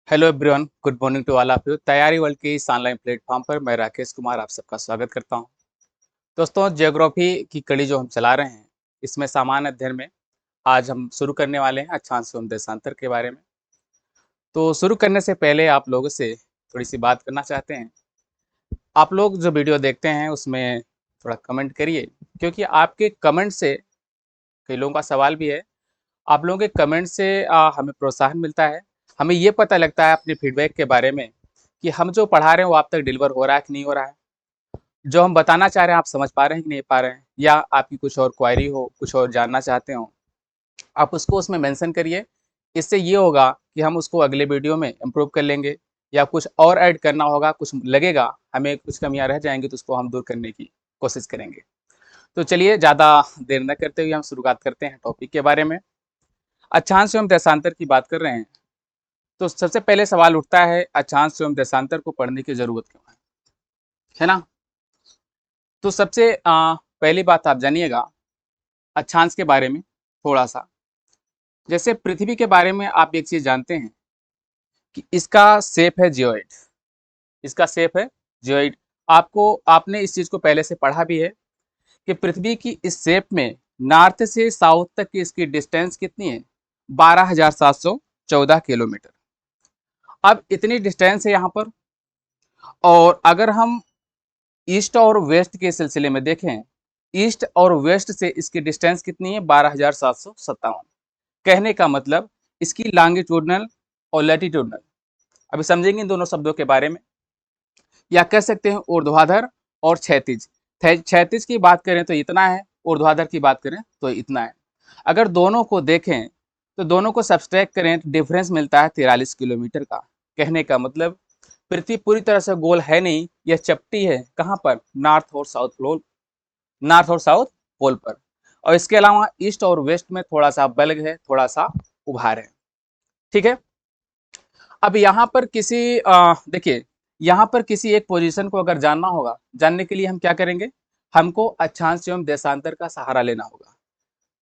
Hello everyone, good morning to all of you. तैयारी world के इस ऑनलाइन प्लेटफॉर्म पर मैं राकेश कुमार आप सबका स्वागत करता हूं। दोस्तों, ज्योग्राफी की कड़ी जो हम चला रहे हैं, इसमें सामान्य अध्ययन में आज हम शुरू करने वाले हैं अक्षांश एवं देशांतर के बारे में। तो शुरू करने से पहले आप लोगों से थोड़ी सी बात करना चाहते हैं। आप लोग जो वीडियो देखते हैं उसमें थोड़ा कमेंट करिए, क्योंकि आपके कमेंट से कई लोगों का सवाल भी है। आप लोगों के कमेंट से हमें प्रोत्साहन मिलता है। हमें ये पता लगता है अपने फीडबैक के बारे में कि हम जो पढ़ा रहे हैं वो आप तक डिलीवर हो रहा है कि नहीं हो रहा है। जो हम बताना चाह रहे हैं आप समझ पा रहे हैं कि नहीं पा रहे हैं, या आपकी कुछ और क्वेरी हो, कुछ और जानना चाहते हो, आप उसको उसमें मेंशन करिए। इससे ये होगा कि हम उसको अगले वीडियो में इम्प्रूव कर लेंगे, या कुछ और ऐड करना होगा, कुछ लगेगा हमें कुछ कमियां रह जाएंगी तो उसको हम दूर करने की कोशिश करेंगे। तो चलिए, ज़्यादा देर न करते हुए हम शुरुआत करते हैं टॉपिक के बारे में। अक्षांश एवं देशांतर की बात कर रहे हैं, तो सबसे पहले सवाल उठता है अक्षांश एवं देशांतर को पढ़ने की जरूरत क्यों है ना। तो सबसे पहली बात आप जानिएगा अक्षांश के बारे में थोड़ा सा। जैसे पृथ्वी के बारे में आप एक चीज जानते हैं कि इसका शेप है जियोइड। इसका शेप है जियोइड। आपने इस चीज को पहले से पढ़ा भी है कि पृथ्वी की इस शेप में नॉर्थ से साउथ तक की इसकी डिस्टेंस कितनी है? 12,714 किलोमीटर। अब इतनी डिस्टेंस है यहाँ पर, और अगर हम ईस्ट और वेस्ट के सिलसिले में देखें, ईस्ट और वेस्ट से इसकी डिस्टेंस कितनी है? 12,757। कहने का मतलब इसकी लॉन्गिट्यूडनल और लैटिट्यूडनल, अभी समझेंगे इन दोनों शब्दों के बारे में। या कह सकते हैं ऊर्ध्वाधर और क्षैतिज। क्षैतिज की बात करें तो इतना है, ऊर्ध्वाधर की बात करें तो इतना है। अगर दोनों को देखें तो दोनों को सब्सट्रैक्ट करें तो डिफरेंस मिलता है 43 किलोमीटर का। कहने का मतलब पृथ्वी पूरी तरह से गोल है नहीं, यह चपटी है। कहाँ पर? नॉर्थ और साउथ पोल पर। और इसके अलावा ईस्ट और वेस्ट में थोड़ा सा बल्ग है, थोड़ा सा उभार है। ठीक है। अब यहाँ पर देखिए, यहाँ पर किसी एक पोजीशन को अगर जानना होगा, जानने के लिए हम क्या करेंगे? हमको अक्षांश एवं देशांतर का सहारा लेना होगा।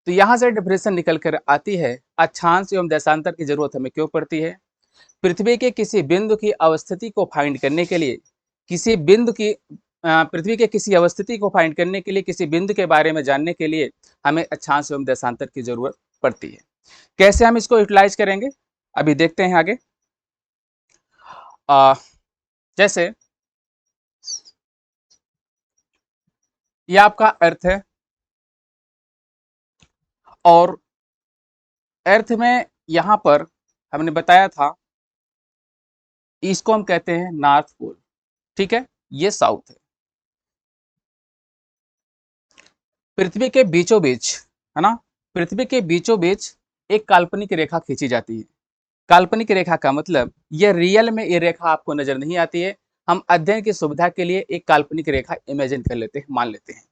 तो यहाँ से डिफरेंशन निकल कर आती है अक्षांश एवं देशांतर की जरूरत हमें क्यों पड़ती है। पृथ्वी के किसी बिंदु की अवस्थिति को फाइंड करने के लिए, किसी बिंदु की पृथ्वी के किसी अवस्थिति को फाइंड करने के लिए, किसी बिंदु के बारे में जानने के लिए हमें अक्षांश एवं देशांतर की जरूरत पड़ती है। कैसे हम इसको यूटिलाइज करेंगे, अभी देखते हैं आगे। जैसे ये आपका अर्थ है, और अर्थ में यहां पर हमने बताया था इसको हम कहते हैं नॉर्थ पोल। ठीक है, ये साउथ है। पृथ्वी के बीचों बीच, है ना, पृथ्वी के बीचों बीच एक काल्पनिक रेखा खींची जाती है। काल्पनिक रेखा का मतलब ये रियल में ये रेखा आपको नजर नहीं आती है। हम अध्ययन की सुविधा के लिए एक काल्पनिक रेखा इमेजिन कर लेते हैं, मान लेते हैं।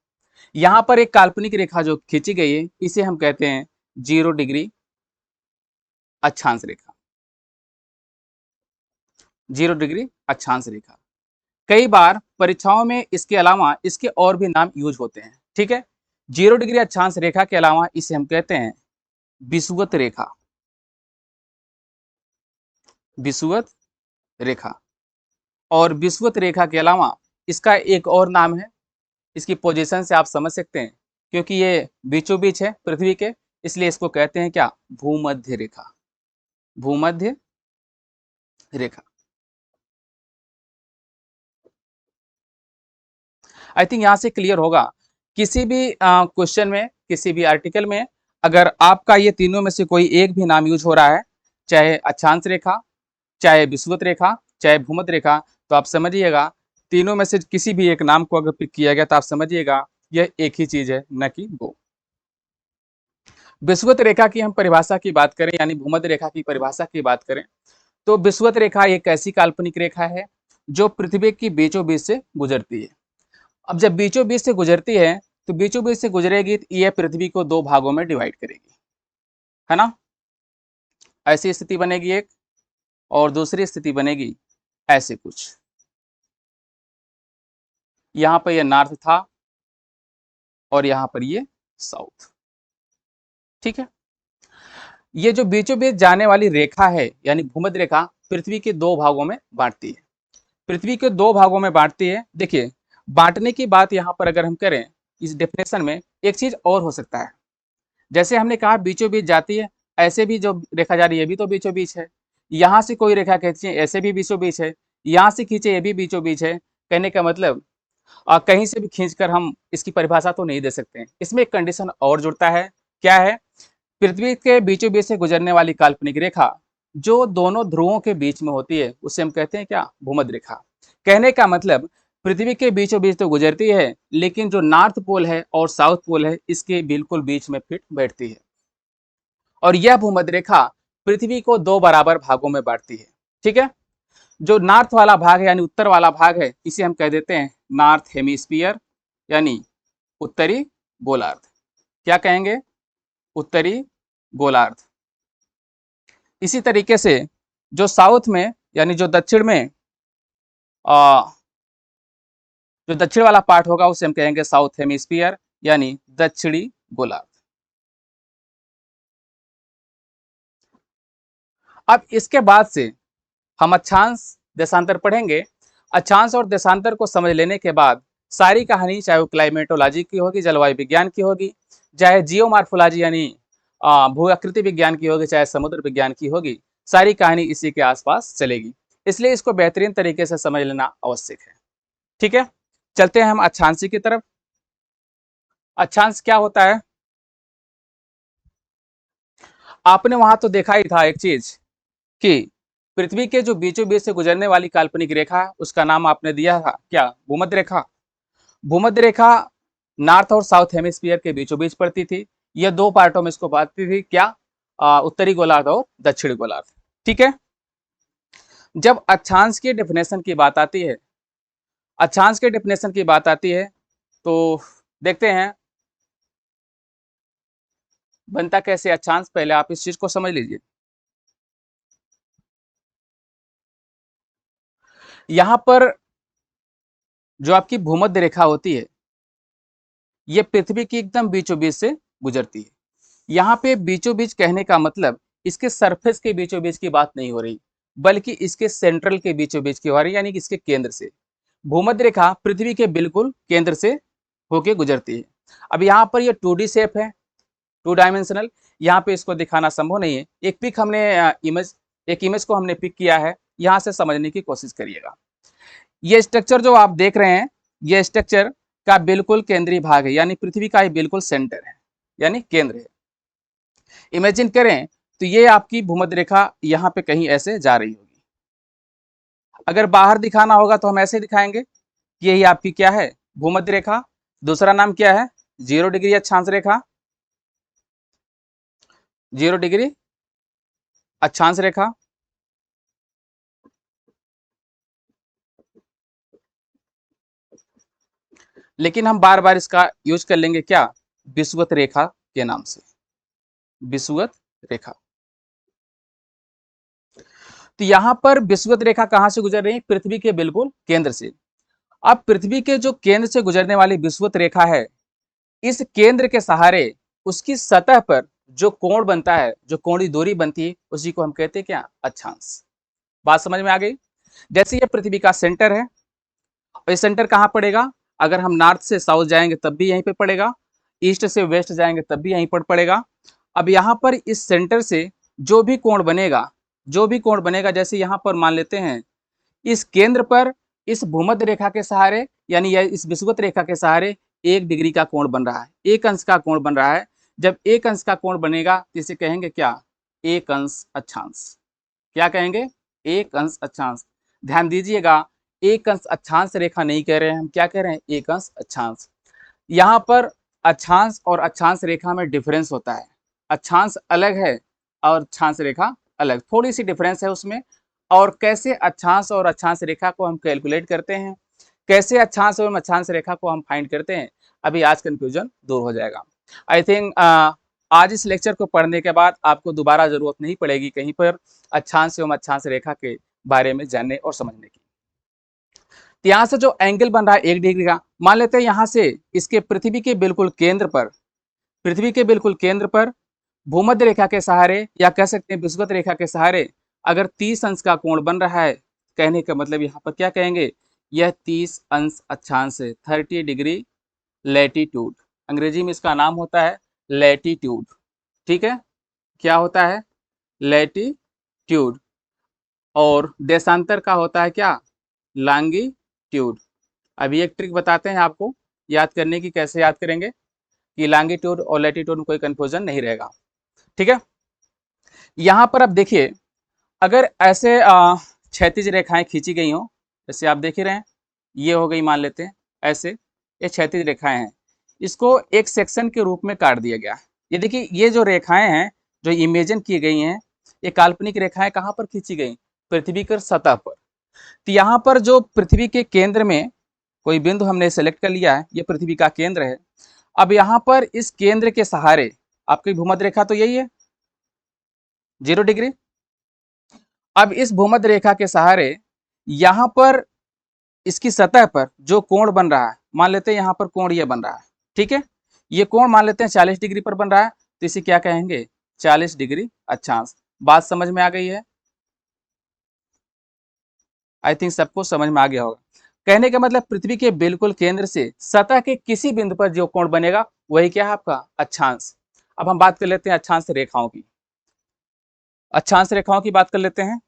यहाँ पर एक काल्पनिक रेखा जो खींची गई है इसे हम कहते हैं 0 डिग्री अक्षांश रेखा। 0 डिग्री अक्षांश रेखा। कई बार परीक्षाओं में इसके अलावा इसके और भी नाम यूज होते हैं। ठीक है। 0 डिग्री अक्षांश रेखा के अलावा इसे हम कहते हैं विषुवत रेखा। विषुवत रेखा। और विषुवत रेखा के अलावा इसका एक और नाम है, इसकी पोजीशन से आप समझ सकते हैं, क्योंकि ये बीचों बीच है पृथ्वी के, इसलिए इसको कहते हैं क्या? भूमध्य रेखा। भूमध्य रेखा। आई थिंक यहां से क्लियर होगा। किसी भी क्वेश्चन में, किसी भी आर्टिकल में अगर आपका ये तीनों में से कोई एक भी नाम यूज हो रहा है, चाहे अक्षांश रेखा, चाहे विषुवत रेखा, चाहे भूमध्य रेखा, तो आप समझिएगा तीनों में से किसी भी एक नाम को अगर पिक किया गया तो आप समझिएगा यह एक ही चीज है, न कि दो। विषुवत रेखा की हम परिभाषा की बात करें, यानी भूमध्य रेखा की परिभाषा की बात करें, तो विषुवत रेखा एक ऐसी काल्पनिक रेखा है जो पृथ्वी की बीचों बीच से गुजरती है। अब जब बीचों बीच से गुजरती है तो बीचों बीच से गुजरेगी तो यह पृथ्वी को दो भागों में डिवाइड करेगी, है ना। ऐसी स्थिति बनेगी एक, और दूसरी स्थिति बनेगी ऐसे कुछ। यहां पर यह नॉर्थ था और यहां पर ये साउथ। ठीक है। ये जो बीचों बीच जाने वाली रेखा है यानी भूमध्य रेखा, पृथ्वी के दो भागों में बांटती है। पृथ्वी के दो भागों में बांटती है। देखिए, बांटने की बात यहाँ पर अगर हम करें इस डेफिनेशन में, एक चीज और हो सकता है। जैसे हमने कहा बीचों बीच जाती है, ऐसे भी जो रेखा जा रही है ये भी तो बीचों बीच है। यहाँ से कोई रेखा खींचे ऐसे भी बीचों बीच है, यहाँ से खींचे ये भी बीचों बीच है। कहने का मतलब कहीं से भी खींचकर हम इसकी परिभाषा तो नहीं दे सकते हैं। इसमें एक कंडीशन और जुड़ता है, क्या है? पृथ्वी के बीचों बीच से गुजरने वाली काल्पनिक रेखा जो दोनों ध्रुवों के बीच में होती है उसे हम कहते हैं क्या? भूमध्य रेखा। कहने का मतलब पृथ्वी के बीचों बीच तो गुजरती है, लेकिन जो नॉर्थ पोल है और साउथ पोल है इसके बिल्कुल बीच में फिट बैठती है। और यह भूमध्य रेखा पृथ्वी को दो बराबर भागों में बांटती है। ठीक है, जो नॉर्थ वाला भाग है यानी उत्तर वाला भाग है इसे हम कह देते हैं नॉर्थ हेमिस्फीयर यानी उत्तरी गोलार्ध। क्या कहेंगे? उत्तरी गोलार्ध। इसी तरीके से जो साउथ में यानी जो दक्षिण में जो दक्षिण वाला पार्ट होगा उसे हम कहेंगे साउथ हेमिस्फीयर यानी दक्षिणी गोलार्ध। अब इसके बाद से हम अक्षांश देशांतर पढ़ेंगे। अक्षांश और देशांतर को समझ लेने के बाद सारी कहानी, चाहे वो क्लाइमेटोलॉजी की होगी, जलवायु विज्ञान की होगी, चाहे जियोमार्फोलॉजी यानी भू आकृति विज्ञान की होगी, चाहे समुद्र विज्ञान की होगी, सारी कहानी इसी के आसपास चलेगी। इसलिए इसको बेहतरीन तरीके से समझ लेना आवश्यक है। ठीक है, चलते हैं हम अक्षांशी की तरफ। अक्षांश क्या होता है? आपने वहां तो देखा ही था एक चीज कि पृथ्वी के जो बीचों बीच से गुजरने वाली काल्पनिक रेखा है उसका नाम आपने दिया था क्या? भूमध्य रेखा। भूमध्य रेखा नॉर्थ और साउथ हेमिस्फीयर के बीचों बीच पड़ती थी। ये दो पार्टों में इसको बांटती थी, क्या? उत्तरी गोलार्ध और दक्षिणी गोलार्ध। ठीक है, जब अक्षांश की डेफिनेशन की बात आती है, अक्षांश के डेफिनेशन की बात आती है तो देखते हैं बनता कैसे अक्षांश। पहले आप इस चीज को समझ लीजिए। यहां पर जो आपकी भूमध्य रेखा होती है ये पृथ्वी की एकदम बीचों बीच से गुजरती है। यहाँ पे बीचों बीच कहने का मतलब इसके सरफेस के बीचों बीच की बात नहीं हो रही, बल्कि इसके सेंट्रल के बीचों बीच की हो रही है, यानी कि इसके केंद्र से। भूमध्य रेखा पृथ्वी के बिल्कुल केंद्र से होके गुजरती है। अब यहाँ पर ये 2D शेप है, 2 डायमेंशनल। यहाँ पे इसको दिखाना संभव नहीं है। एक पिक हमने एक इमेज को हमने पिक किया है, यहाँ से समझने की कोशिश करिएगा। ये स्ट्रक्चर जो आप देख रहे हैं ये स्ट्रक्चर का बिल्कुल केंद्रीय भाग है, यानी पृथ्वी का ही बिल्कुल सेंटर है, यानी केंद्र है। इमेजिन करें तो ये आपकी भूमध्य रेखा यहाँ पे कहीं ऐसे जा रही होगी। अगर बाहर दिखाना होगा तो हम ऐसे दिखाएंगे, यही आपकी क्या है? भूमध्य रेखा। दूसरा नाम क्या है? 0 डिग्री अक्षांश रेखा। 0 डिग्री अक्षांश रेखा। लेकिन हम बार बार इसका यूज कर लेंगे क्या? विषुवत रेखा के नाम से, विषुवत रेखा। तो यहां पर विषुवत रेखा कहां से गुजर रही है? पृथ्वी के बिल्कुल केंद्र से। अब पृथ्वी के जो केंद्र से गुजरने वाली विषुवत रेखा है, इस केंद्र के सहारे उसकी सतह पर जो कोण बनता है, जो कोणीय दूरी बनती है, उसी को हम कहते हैं क्या? अक्षांश। बात समझ में आ गई? जैसे ये पृथ्वी का सेंटर है, और ये सेंटर कहां पड़ेगा? अगर हम नॉर्थ से साउथ जाएंगे तब भी यहीं पे पड़ेगा, ईस्ट से वेस्ट जाएंगे तब भी यहीं पर पड़ेगा। अब यहाँ पर इस सेंटर से जो भी कोण बनेगा, जो भी कोण बनेगा, जैसे यहाँ पर मान लेते हैं इस केंद्र पर इस भूमध्य रेखा के सहारे यानी इस विषुवत रेखा के सहारे 1 डिग्री का कोण बन रहा है, 1 अंश का कोण बन रहा है। जब 1 अंश का कोण बनेगा तो इसे कहेंगे क्या? 1 अंश अक्षांश। क्या कहेंगे? 1 अंश अक्षांश। ध्यान दीजिएगा, 1 अंश अक्षांश रेखा नहीं कह रहे हैं हम, क्या कह रहे हैं? 1 अंश अक्षांश। यहाँ पर अक्षांश और अक्षांश रेखा में डिफरेंस होता है। अक्षांश अलग है और अक्षांश रेखा अलग, थोड़ी सी डिफरेंस है उसमें। और कैसे अक्षांश और अक्षांश रेखा को हम कैलकुलेट करते हैं, कैसे अक्षांश एवं अक्षांश रेखा को हम फाइंड करते हैं, अभी आज कंफ्यूजन दूर हो जाएगा। आई थिंक आज इस लेक्चर को पढ़ने के बाद आपको दोबारा जरूरत नहीं पड़ेगी कहीं पर अक्षांश एवं अक्षांश रेखा के बारे में जानने और समझने की। तो यहाँ से जो एंगल बन रहा है 1 डिग्री का, मान लेते हैं यहाँ से इसके पृथ्वी के बिल्कुल केंद्र पर, पृथ्वी के बिल्कुल केंद्र पर भूमध्य रेखा के सहारे या कह सकते हैं विषुवत रेखा के सहारे अगर 30 अंश का कोण बन रहा है, कहने का मतलब यहाँ पर क्या कहेंगे, यह 30 अंश अक्षांश है, 30 डिग्री लैटिट्यूड। अंग्रेजी में इसका नाम होता है लैटिट्यूड। ठीक है, क्या होता है, लैटिट्यूड। और देशांतर का होता है क्या, लॉन्गिट्यूड। अभी एक ट्रिक बताते हैं आपको याद करने की, कैसे याद करेंगे कि लॉन्गिट्यूड और लैटिट्यूड में कोई कंफ्यूजन नहीं रहेगा। ठीक है, यहां पर अब देखिए, अगर ऐसे क्षैतिज रेखाएं खींची गई हो, जैसे आप देख ही रहे हैं, ये हो गई मान लेते हैं ऐसे, ये क्षैतिज रेखाएं हैं, इसको एक सेक्शन के रूप में काट दिया गया। ये देखिए, ये जो रेखाएं हैं जो इमेजिन की गई हैं, ये काल्पनिक रेखाएं कहाँ पर खींची गई, पृथ्वी की सतह पर। तो यहाँ पर जो पृथ्वी के केंद्र में कोई बिंदु हमने सेलेक्ट कर लिया है, ये पृथ्वी का केंद्र है। अब यहाँ पर इस केंद्र के सहारे आपकी भूमध्य रेखा तो यही है 0 डिग्री। अब इस भूमध्य रेखा के सहारे यहाँ पर इसकी सतह पर जो कोण बन रहा है, मान लेते हैं यहाँ पर कोण ये बन रहा है, ठीक है, ये कोण मान लेते हैं 40 डिग्री पर बन रहा है, तो इसे क्या कहेंगे, 40 डिग्री अक्षांश। बात समझ में आ गई है, आई थिंक सबको समझ में आ गया होगा। कहने का मतलब पृथ्वी के बिल्कुल केंद्र से सतह के किसी बिंदु पर जो कोण बनेगा वही क्या है, आपका अक्षांश। अब हम बात कर लेते हैं अक्षांश रेखाओं की, अक्षांश रेखाओं की बात कर लेते हैं।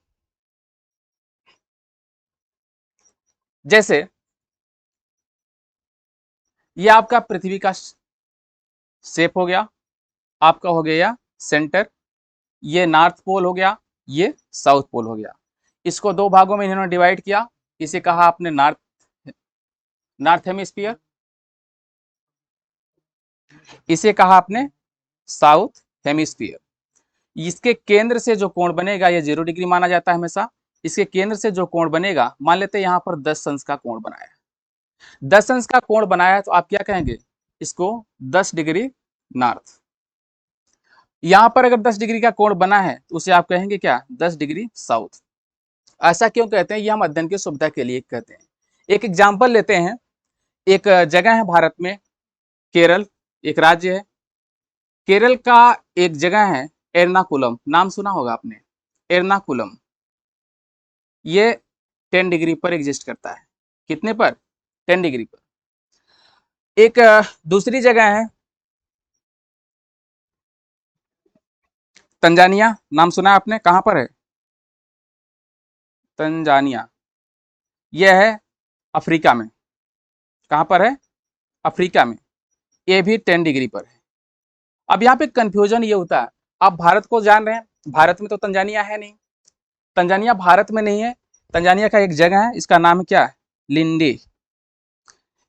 जैसे ये आपका पृथ्वी का शेप हो गया, आपका हो गया सेंटर, ये नॉर्थ पोल हो गया, ये साउथ पोल हो गया। इसको दो भागों में इन्होंने डिवाइड किया, इसे कहा आपने नॉर्थ हेमिस्फीयर, इसे कहा आपने साउथ हेमिस्फीयर। इसके केंद्र से जो कोण बनेगा ये 0 डिग्री माना जाता है हमेशा। इसके केंद्र से जो कोण बनेगा, मान लेते हैं यहाँ पर 10 अंश का कोण बनाया, 10 अंश का कोण बनाया है, तो आप क्या कहेंगे, इसको 10 डिग्री नॉर्थ। यहां पर अगर 10 डिग्री का कोण बना है तो उसे आप कहेंगे क्या, 10 डिग्री साउथ। ऐसा क्यों कहते हैं, ये हम अध्ययन की सुविधा के लिए कहते हैं। एक एग्जाम्पल लेते हैं, एक जगह है भारत में, केरल एक राज्य है, केरल का एक जगह है एर्नाकुलम, नाम सुना होगा आपने, एर्नाकुलम। ये 10 डिग्री पर एग्जिस्ट करता है, कितने पर, 10 डिग्री पर। एक दूसरी जगह है तंजानिया, नाम सुना है आपने, कहां पर है तंजानिया, यह है अफ्रीका में, कहां पर है, अफ्रीका में, ये भी 10 डिग्री पर है। अब यहाँ पे कंफ्यूजन ये होता है, आप भारत को जान रहे हैं, भारत में तो तंजानिया है नहीं, तंजानिया भारत में नहीं है, तंजानिया का एक जगह है, इसका नाम क्या है, लिंडे।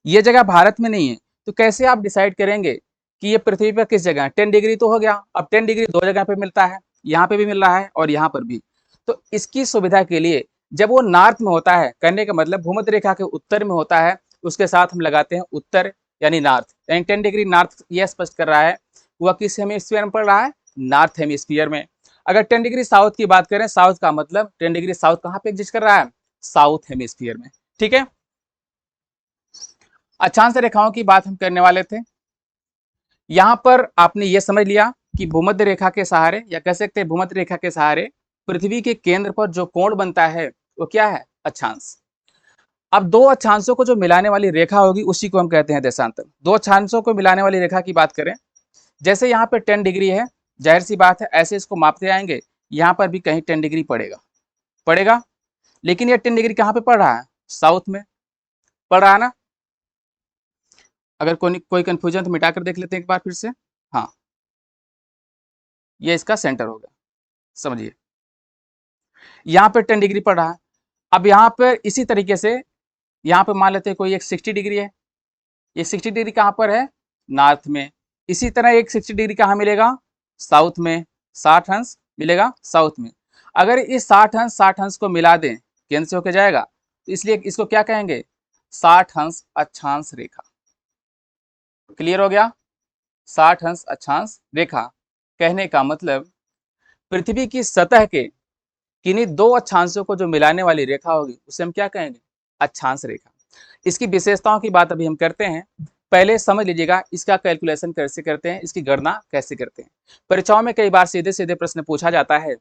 ये जगह भारत में नहीं है, तो कैसे आप डिसाइड करेंगे कि ये पृथ्वी पर किस जगह है, 10 डिग्री तो हो गया। अब 10 डिग्री दो जगह पे मिलता है, यहाँ पे भी मिल रहा है और यहाँ पर भी। तो इसकी सुविधा के लिए जब वो नॉर्थ में होता है, कहने का मतलब भूमध्य रेखा के उत्तर में होता है, उसके साथ हम लगाते हैं उत्तर यानी नॉर्थ, यानी 10 डिग्री नॉर्थ, ये स्पष्ट कर रहा है वह किस हेमिस्फीयर में पड़ रहा है, नॉर्थ हेमिस्फीयर में। अगर 10 डिग्री साउथ की बात करें, साउथ का मतलब 10 डिग्री साउथ कहाँ पे एग्जिस्ट कर रहा है, साउथ हेमिस्फीयर में। ठीक है, अक्षांश रेखाओं की बात हम करने वाले थे। यहां पर आपने ये समझ लिया कि भूमध्य रेखा के सहारे, या कह सकते हैं भूमध्य रेखा के सहारे पृथ्वी के केंद्र पर जो कोण बनता है वो क्या है, अक्षांश। अब दो अक्षांशों को जो मिलाने वाली रेखा होगी उसी को हम कहते हैं देशांतर। दो अक्षांशों को मिलाने वाली रेखा की बात करें, जैसे यहाँ पे 10 डिग्री है, जाहिर सी बात है ऐसे इसको मापते आएंगे, यहाँ पर भी कहीं 10 डिग्री पड़ेगा, पड़ेगा, लेकिन ये 10 डिग्री कहाँ पे पड़ रहा है, साउथ में पड़ रहा है ना। अगर कोई कंफ्यूजन तो मिटा कर देख लेते हैं एक बार फिर से। हाँ, ये इसका सेंटर होगा, समझिए यहाँ पे 10 डिग्री पड़ रहा है। अब यहाँ पर इसी तरीके से यहाँ पे मान लेते हैं कोई एक 60 डिग्री है, ये 60 डिग्री कहाँ पर है, नॉर्थ में। इसी तरह एक 60 डिग्री कहाँ मिलेगा, साउथ में, 60 अंश मिलेगा साउथ में। अगर इस 60 अंश को मिला दें, केंद्र से होकर जाएगा, तो इसलिए इसको क्या कहेंगे, 60 अंश अक्षांश रेखा। क्लियर हो गया, 60 अंश अक्षांश रेखा। कहने का मतलब पृथ्वी की सतह के किन्हीं दो अक्षांशों को जो मिलाने वाली रेखा होगी उसे हम क्या कहेंगे, अक्षांश रेखा। इसकी विशेषताओं की बात अभी हम करते हैं, पहले समझ लीजिएगा इसका कैलकुलेशन कैसे करते हैं, इसकी गणना कैसे करते हैं। परीक्षाओं में कई बार सीधे सीधे प्रश्न पूछा जाता है,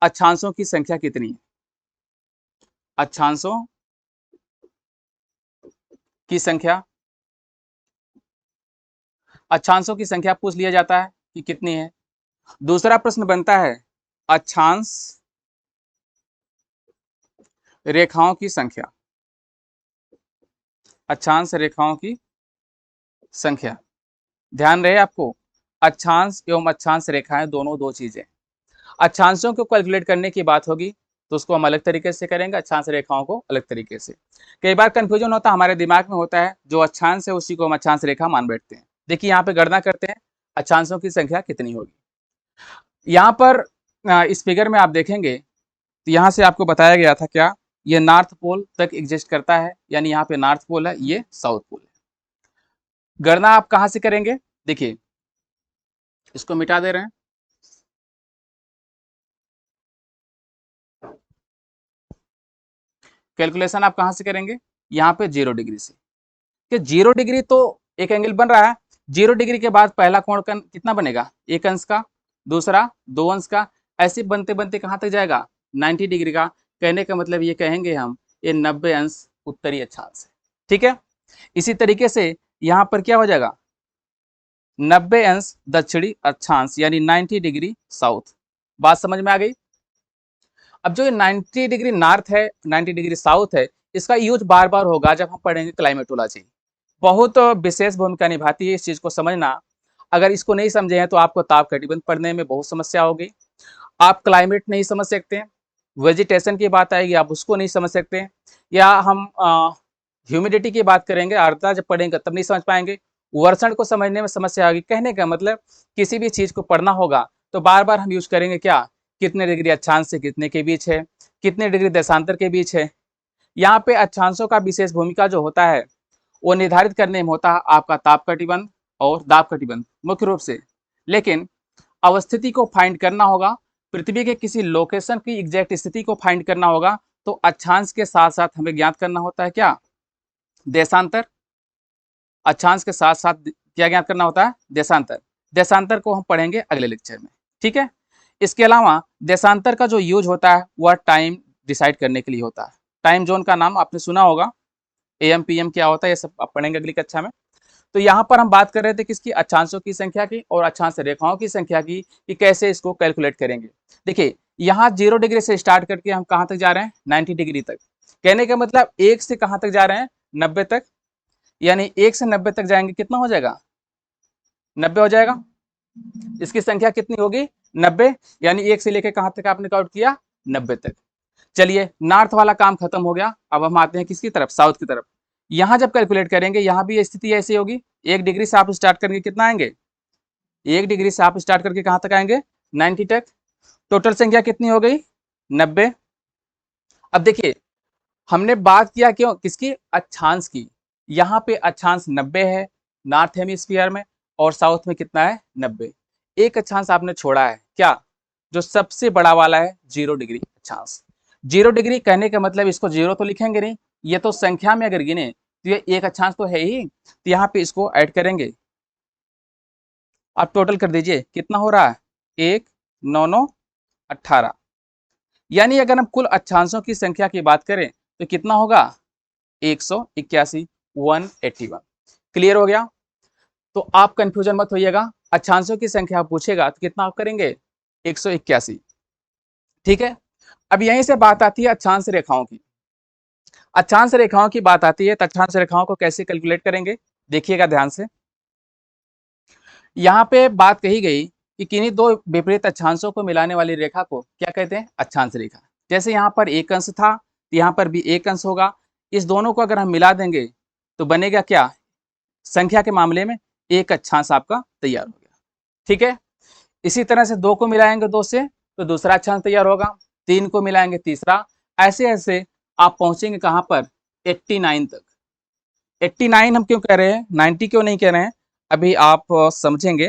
अक्षांशों की संख्या कितनी है? अक्षांशों की संख्या, अक्षांशों की संख्या पूछ लिया जाता है कि कितनी है। दूसरा प्रश्न बनता है अक्षांश रेखाओं की संख्या, अक्षांश रेखाओं की संख्या। ध्यान रहे आपको, अक्षांश एवं अक्षांश रेखाएं दोनों दो चीजें। अक्षांशों को कैलकुलेट करने की बात होगी तो उसको हम अलग तरीके से करेंगे, अक्षांश रेखाओं को अलग तरीके से। कई बार कंफ्यूजन होता है, हमारे दिमाग में होता है जो अक्षांश है उसी को हम अक्षांश रेखा मान बैठते हैं। देखिए यहाँ पे गणना करते हैं अक्षांशों की संख्या कितनी होगी। यहाँ पर इस फिगर में आप देखेंगे तो यहाँ से आपको बताया गया था क्या, ये नॉर्थ पोल तक एग्जिस्ट करता है, यानी यहाँ पे नॉर्थ पोल है, ये साउथ पोल है। गणना आप कहाँ से करेंगे? देखिए इसको मिटा दे रहे हैं, कैलकुलेशन आप कहाँ से करेंगे? यहाँ पे 0 डिग्री से, कि 0 डिग्री तो एक एंगल बन रहा है। 0 डिग्री के बाद पहला कोण कितना बनेगा? 1 अंश का, दूसरा 2 अंश का, ऐसे बनते बनते कहाँ तक जाएगा? 90 डिग्री का। कहने का मतलब ये कहेंगे हम ये 90 अंश उत्तरी अक्षांश है। ठीक है, इसी तरीके से यहाँ पर क्या हो जाएगा? 90 अंश दक्षिणी अक्षांश यानी 90 डिग्री साउथ। बात समझ में आ गई? अब जो ये 90 डिग्री नॉर्थ है, 90 डिग्री साउथ है, इसका यूज बार बार होगा जब हम पढ़ेंगे क्लाइमेटोलॉजी। बहुत विशेष भूमिका निभाती है इस चीज को समझना। अगर इसको नहीं समझे हैं तो आपको ताप कटिबंध पढ़ने में बहुत समस्या होगी। आप क्लाइमेट नहीं समझ सकते, वेजिटेशन की बात आएगी आप उसको नहीं समझ सकते, या हम ह्यूमिडिटी की बात करेंगे, आर्द्रता जब पढ़ेंगे तब नहीं समझ पाएंगे। वर्षण को समझने में समस्या होगी। कहने का मतलब किसी भी चीज को पढ़ना होगा तो बार बार हम यूज करेंगे क्या, कितने डिग्री अक्षांश से कितने के बीच है, कितने डिग्री देशांतर के बीच है। यहाँ पे अक्षांशों का विशेष भूमिका जो होता है वो निर्धारित करने में होता है आपका ताप कटिबंध और दाब कटिबंध मुख्य रूप से। लेकिन अवस्थिति को फाइंड करना होगा, पृथ्वी के किसी लोकेशन की एग्जैक्ट स्थिति को फाइंड करना होगा तो अक्षांश के साथ साथ हमें ज्ञात करना होता है क्या, देशांतर। अक्षांश के साथ साथ क्या ज्ञात करना होता है? देशांतर। देशांतर को हम पढ़ेंगे अगले लेक्चर में। ठीक है, इसके अलावा देशांतर का जो यूज होता है वह टाइम डिसाइड करने के लिए होता है। टाइम जोन का नाम आपने सुना होगा, AM PM क्या होता है, ये सब आप पढ़ेंगे अगली कक्षा में। तो यहाँ पर हम बात कर रहे थे किसकी, अक्षांशों की संख्या की और अक्षांश रेखाओं की संख्या की, कि कैसे इसको कैलकुलेट करेंगे। देखिए यहाँ 0 डिग्री से स्टार्ट करके हम कहाँ तक जा रहे हैं? 90 डिग्री तक। कहने का मतलब 1 से कहाँ तक जा रहे हैं? 90 तक। यानी 1 से 90 तक जाएंगे, कितना हो जाएगा? 90 हो जाएगा। इसकी संख्या कितनी होगी? 90। यानी 1 से लेकर कहाँ तक आपने काउंट किया? 90 तक। चलिए नॉर्थ वाला काम खत्म हो गया, अब हम आते हैं किसकी तरफ? साउथ की तरफ। यहाँ जब कैलकुलेट करेंगे यहाँ भी स्थिति ऐसी होगी, 1 डिग्री से आप स्टार्ट करके कितना आएंगे? 1 डिग्री से आप स्टार्ट करके कहाँ तक आएंगे? 90 तक। टोटल संख्या कितनी हो गई? 90। अब देखिए हमने बात किया क्यों, किसकी? अक्षांश की। यहाँ पे अक्षांश 90 है नॉर्थ हेमिस्फीयर में, और साउथ में कितना है? 90। एक अक्षांश आपने छोड़ा है क्या, जो सबसे बड़ा वाला है 0 डिग्री अक्षांश। 0 डिग्री कहने का मतलब इसको 0 तो लिखेंगे नहीं, ये तो संख्या में अगर गिने तो ये एक अक्षांश तो है ही, तो यहाँ पे इसको ऐड करेंगे। आप टोटल कर दीजिए कितना हो रहा है? 1 9 9 18। यानी अगर हम कुल अक्षांशों की संख्या की बात करें तो कितना होगा? 181, 181। क्लियर हो गया? तो आप कंफ्यूजन मत होइएगा, अक्षांशों की संख्या पूछेगा तो कितना आप करेंगे? 181। ठीक है, अब यहीं से बात आती है अक्षांश रेखाओं की। अक्षांश रेखाओं की बात आती है तो अक्षांश रेखाओं को कैसे कैलकुलेट करेंगे? देखिएगा ध्यान से। यहाँ पे बात कही गई कि किन्हीं दो विपरीत अक्षांशों को मिलाने वाली रेखा को क्या कहते हैं? अक्षांश रेखा। जैसे यहाँ पर एक अंश था, यहाँ पर भी एक अंश होगा। इस दोनों को अगर हम मिला देंगे तो बनेगा क्या? संख्या के मामले में एक अक्षांश आपका तैयार हो गया। ठीक है, इसी तरह से 2 को मिलाएंगे 2 से तो दूसरा अक्षांश तैयार होगा, 3 को मिलाएंगे तीसरा, ऐसे ऐसे आप पहुंचेंगे कहां पर? 89 तक। 89 हम क्यों कह रहे हैं, 90 क्यों नहीं कह रहे हैं, अभी आप समझेंगे।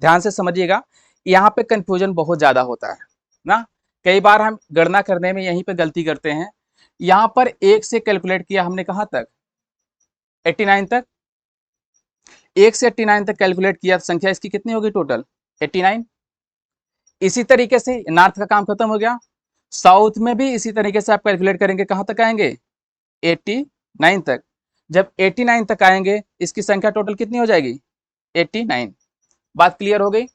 ध्यान से समझिएगा, यहाँ पे कंफ्यूजन बहुत ज्यादा होता है ना। कई बार हम गणना करने में यहीं पे गलती करते हैं। यहाँ पर 1 से कैलकुलेट किया हमने कहाँ तक? 89 तक। 1 से 89 तक कैलकुलेट किया तो संख्या इसकी कितनी होगी टोटल? 89। इसी तरीके से नॉर्थ का काम खत्म हो गया, साउथ में भी इसी तरीके से आप कैलकुलेट करेंगे, कहाँ तक आएंगे 89 तक। जब 89 तक आएंगे इसकी संख्या टोटल कितनी हो जाएगी 89। बात क्लियर हो गई।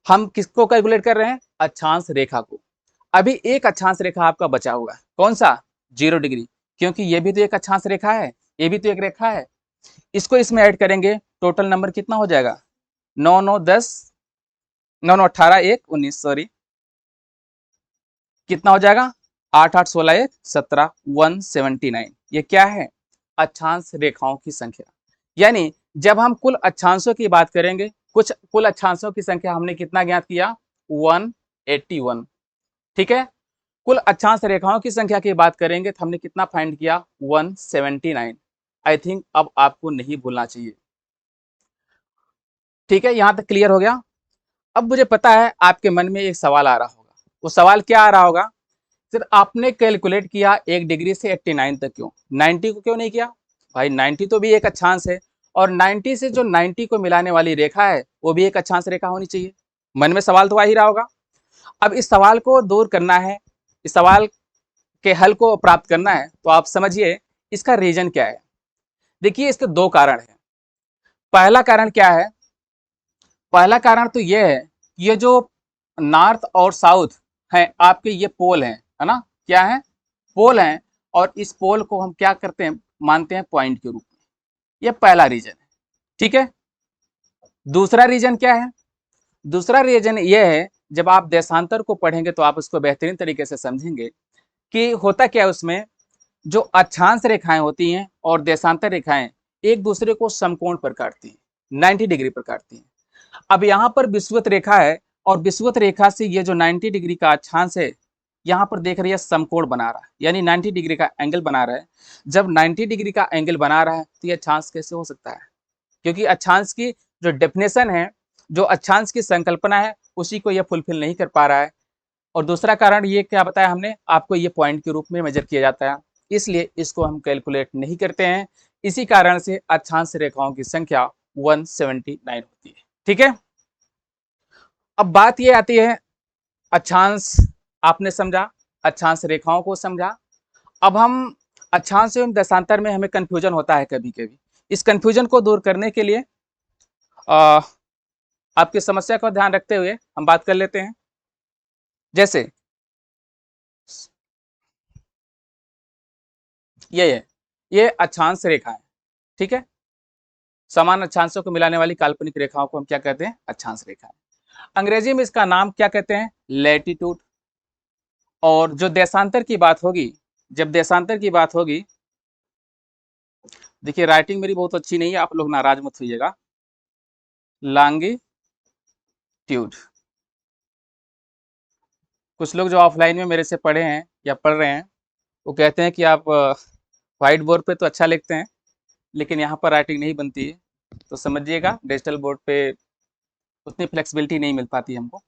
हम किसको कैलकुलेट कर रहे हैं, अक्षांश रेखा को। अभी एक अक्षांश रेखा आपका बचा हुआ है, कौन सा 0 डिग्री, क्योंकि ये भी तो एक अक्षांश रेखा है, ये भी तो एक रेखा है। इसको इसमें ऐड करेंगे, टोटल नंबर कितना हो जाएगा 9 9 10 9 9 18 1 19, सॉरी कितना हो जाएगा 8 8 16 1 17 179। ये क्या है, अक्षांश रेखाओं की संख्या। यानी जब हम कुल अक्षांशों की बात करेंगे, कुछ कुल अक्षांशों की संख्या हमने कितना ज्ञात किया 181, ठीक है। कुल अक्षांश रेखाओं की संख्या की बात करेंगे तो हमने कितना फाइंड किया 179। आई थिंक अब आपको नहीं भूलना चाहिए, ठीक है, यहां तक क्लियर हो गया। अब मुझे पता है आपके मन में एक सवाल आ रहा होगा, वो सवाल क्या आ रहा होगा, सर आपने कैलकुलेट किया 1 डिग्री से 89 तक, क्यों 90 को क्यों नहीं किया। भाई 90 तो भी एक अक्षांश है, और 90 से जो 90 को मिलाने वाली रेखा है वो भी एक अक्षांश रेखा होनी चाहिए। मन में सवाल तो आ ही रहा होगा। अब इस सवाल को दूर करना है, इस सवाल के हल को प्राप्त करना है, तो आप समझिए इसका रीजन क्या है। देखिए इसके दो कारण हैं। पहला कारण क्या है, पहला कारण तो यह है, ये जो नॉर्थ और साउथ है आपके, ये पोल हैं, है ना, क्या है पोल हैं, और इस पोल को हम क्या करते हैं, मानते हैं पॉइंट के रूप में। ये पहला रीजन है, ठीक है। दूसरा रीजन क्या है, दूसरा रीजन ये है, जब आप देशांतर को पढ़ेंगे तो आप उसको बेहतरीन तरीके से समझेंगे कि होता क्या है उसमें, जो अक्षांश रेखाएं होती हैं और देशांतर रेखाएं एक दूसरे को समकोण पर काटती हैं, 90 डिग्री पर काटती हैं। अब यहाँ पर विषुवत रेखा है, और विषुवत रेखा से ये जो 90 डिग्री का अक्षांश है यहाँ पर देख रही है समकोण बना रहा है, यानी 90 डिग्री का एंगल बना रहा है। जब 90 डिग्री का एंगल बना रहा है तो ये अक्षांश कैसे हो सकता है, क्योंकि अक्षांश की जो डेफिनेशन है, जो अक्षांश की संकल्पना है, उसी को यह फुलफिल नहीं कर पा रहा है। और दूसरा कारण ये क्या बताया हमने आपको, ये पॉइंट के रूप में मेजर किया जाता है, इसलिए इसको हम कैलकुलेट नहीं करते हैं। इसी कारण से अक्षांश रेखाओं की संख्या 179 होती है, ठीक है। अब बात ये आती है, अक्षांश आपने समझा, अक्षांश रेखाओं को समझा। अब हम अक्षांश एवं दशांतर में हमें कंफ्यूजन होता है कभी कभी। इस कंफ्यूजन को दूर करने के लिए आपकी समस्या को ध्यान रखते हुए हम बात कर लेते हैं। जैसे ये अक्षांश रेखा है, ठीक है, समान अक्षांशों को मिलाने वाली काल्पनिक रेखाओं को हम क्या कहते हैं, अक्षांश रेखा। अंग्रेजी में इसका नाम क्या कहते हैं, लैटिट्यूड। और जो देशांतर की बात होगी, जब देशांतर की बात होगी, देखिए राइटिंग मेरी बहुत अच्छी नहीं है, आप लोग नाराज मत होइएगा, लॉन्गिट्यूड। कुछ लोग जो ऑफलाइन में मेरे से पढ़े हैं या पढ़ रहे हैं, वो कहते हैं कि आप व्हाइट बोर्ड पे तो अच्छा लिखते हैं, लेकिन यहाँ पर राइटिंग नहीं बनती है। तो समझिएगा डिजिटल बोर्ड पे उतनी फ्लेक्सिबिलिटी नहीं मिल पाती हमको।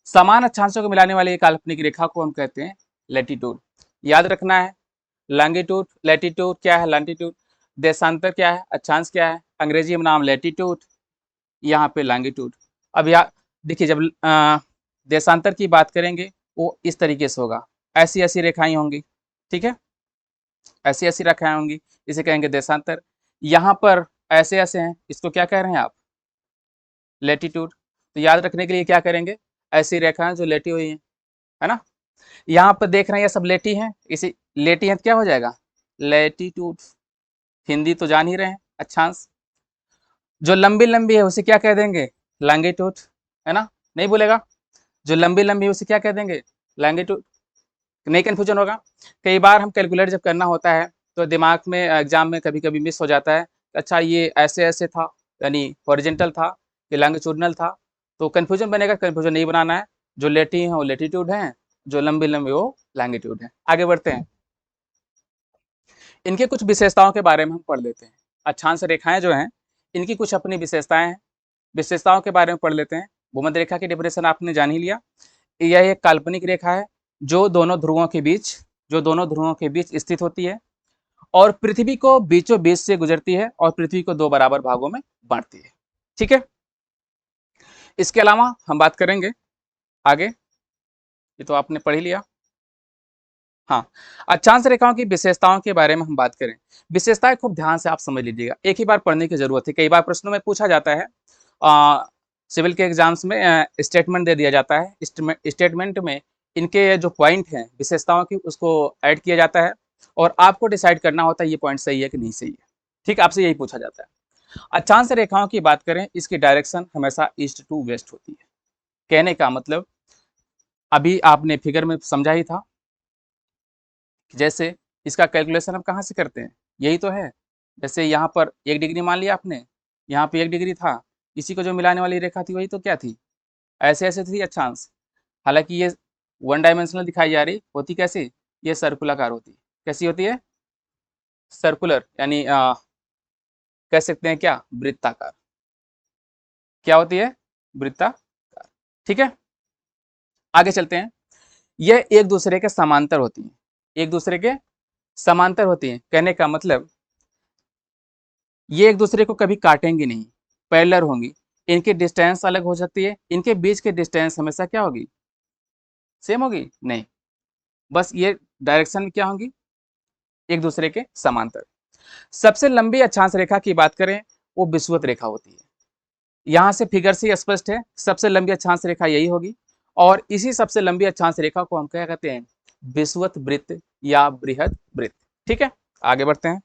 समान अक्षांशों को मिलाने वाली एक काल्पनिक रेखा को हम कहते हैं लैटिट्यूड। याद रखना है, लॉन्गिट्यूड लैटिट्यूड क्या है, लॉन्गिट्यूड देशांतर क्या है, अक्षांश क्या है, अंग्रेजी में नाम लैटिट्यूड, यहाँ पे लॉन्गिट्यूड। अब यहाँ देखिए, जब देशांतर की बात करेंगे वो इस तरीके से होगा, ऐसी ऐसी रेखाएं होंगी, ठीक है, ऐसी ऐसी रेखाएं होंगी, इसे कहेंगे देशांतर। यहाँ पर ऐसे ऐसे हैं, इसको क्या कह रहे हैं आप, लैटिट्यूड। तो याद रखने के लिए क्या करेंगे, ऐसी रेखाएं जो लेटी हुई हैं, है ना। यहाँ पर देख रहे हैं ये सब लेटी हैं, इसी लेटी हैं तो क्या हो जाएगा लैटिट्यूड। हिंदी तो जान ही रहे हैं, अक्षांश। जो लंबी लंबी है उसे क्या कह देंगे, लॉन्गिट्यूड, है ना, नहीं बोलेगा। जो लंबी लंबी है उसे क्या कह देंगे, लॉन्गिट्यूड। नहीं कंफ्यूजन होगा। कई बार हम कैलकुलेट जब करना होता है तो दिमाग में एग्जाम में कभी कभी मिस हो जाता है, अच्छा ये ऐसे ऐसे था, यानी हॉरिजॉन्टल था, ये लॉन्गिट्यूडनल था। तो कंफ्यूजन बनेगा, कंफ्यूजन नहीं बनाना है। जो लेटी हैं वो लेटीट्यूड हैं, जो लंबी लंबी वो लॉन्गिट्यूड है। आगे बढ़ते हैं, इनके कुछ विशेषताओं के बारे में हम पढ़ लेते हैं। अक्षांश रेखाएं जो हैं इनकी कुछ अपनी विशेषताएं हैं, विशेषताओं के बारे में पढ़ लेते हैं। भूमध्य रेखा की डेफिनेशन आपने जान ही लिया, यह एक काल्पनिक रेखा है जो दोनों ध्रुवों के बीच स्थित होती है, और पृथ्वी को बीचों बीच से गुजरती है, और पृथ्वी को 2 बराबर भागों में बांटती है, ठीक है। इसके अलावा हम बात करेंगे आगे, ये तो आपने पढ़ ही लिया। हाँ, अक्षांश रेखाओं की विशेषताओं के बारे में हम बात करें। विशेषताएं खूब ध्यान से आप समझ लीजिएगा, एक ही बार पढ़ने की जरूरत है। कई बार प्रश्नों में पूछा जाता है, सिविल के एग्जाम्स में स्टेटमेंट दे दिया जाता है, स्टेटमेंट में इनके जो पॉइंट हैं विशेषताओं की उसको ऐड किया जाता है और आपको डिसाइड करना होता है ये पॉइंट सही है कि नहीं सही है। ठीक, आपसे यही पूछा जाता है। अक्षांश रेखाओं की बात करें, इसकी डायरेक्शन हमेशा ईस्ट टू वेस्ट होती है। कहने का मतलब अभी आपने फिगर में समझा ही था, जैसे इसका कैलकुलेशन हम कहाँ से करते हैं, यही तो है। जैसे यहाँ पर 1 डिग्री मान लिया आपने, यहाँ पे 1 डिग्री था, इसी को जो मिलाने वाली रेखा थी वही तो क्या थी, ऐसे ऐसे थी अक्षांश। हालांकि ये वन डायमेंशनल दिखाई जा रही होती, कैसी, ये सर्कुलाकार होती। कैसी होती है, सर्कुलर, यानी कह सकते हैं क्या, वृत्ताकार। क्या होती है, वृत्ताकार। ठीक है, आगे चलते हैं। यह एक दूसरे के समांतर होती हैं, एक दूसरे के समांतर होती हैं। कहने का मतलब ये एक दूसरे को कभी काटेंगी नहीं, पैरेलल होंगी। इनकी डिस्टेंस अलग हो सकती है, इनके बीच की डिस्टेंस हमेशा क्या होगी, सेम होगी नहीं, बस ये डायरेक्शन में क्या होंगी, एक दूसरे के समांतर। सबसे लंबी अक्षांश रेखा की बात करें, वो विषुवत रेखा होती है। यहां से फिगर से स्पष्ट है, सबसे लंबी अक्षांश रेखा यही होगी। और इसी सबसे लंबी अक्षांश रेखा को हम क्या कहते हैं, विषुवत वृत्त या बृहद वृत्त। ठीक है, आगे बढ़ते हैं।